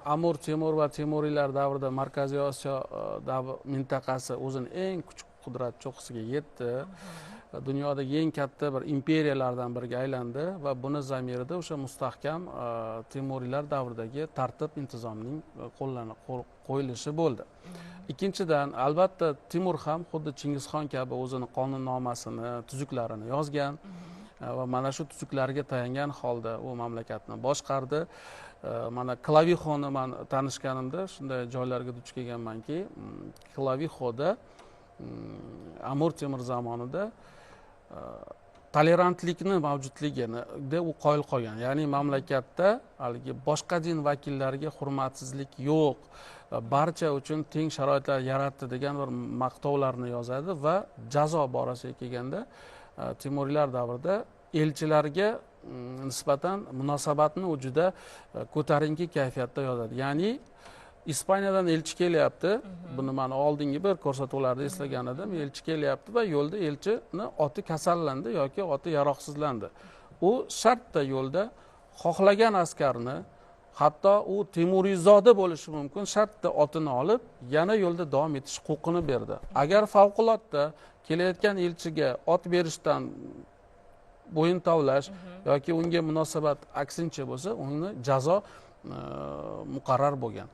Amur Temur va Temuriylar davrida Markaziy Osiyo mintaqasi o'zini eng kuchli qudrat cho'qqisiga yetdi. Dunyodagi eng katta bir imperiyalardan biriga aylandi va buni zamirida o'sha mustahkam Temuriylar davridagi tartib intizomning qo'yilishi bo'ldi. Ikkinchidan, albatta Timur ham xuddi Chingizxon kabi o'zini qonunnomasini, tuzuklarini yozgan va mana shu tuzuklarga tayangan holda u mamlakatni boshqardi. Mana Klavixoni men tanishganimda shunday joylarga duch kelganmanki, Klavixoda Amur Temur zamonida tolerantlikni mavjudligini u qoyil qolgan. Ya'ni mamlakatda haligi boshqa din vakillariga hurmatsizlik yo'q, barcha uchun teng sharoitlar yaratdi degan bir maqtovlarni yozadi va jazo borasiga kelganda Temuriylar davrida elchilarga nisbatan munosabatni u juda ko'tarinki kayfiyatda yozadi. Ya'ni Ispaniyadan elchi kelyapti. Buni men oldingi bir ko'rsatuvlarda eslagan edim. Elchi kelyapti va yo'lda elchini oti kasallandi yoki oti yaroqsizlandi. U shartta yo'lda xohlagan askarni, hatto u Temuriyzoda bo'lishi mumkin, shartta otini olib, yana yo'lda davom etish huquqini berdi. Agar favqulodda kelayotgan elchiga ot berishdan bo'yin tovlash yoki unga munosabat aksincha bo'lsa, uni jazo muqarrar bo'lgan.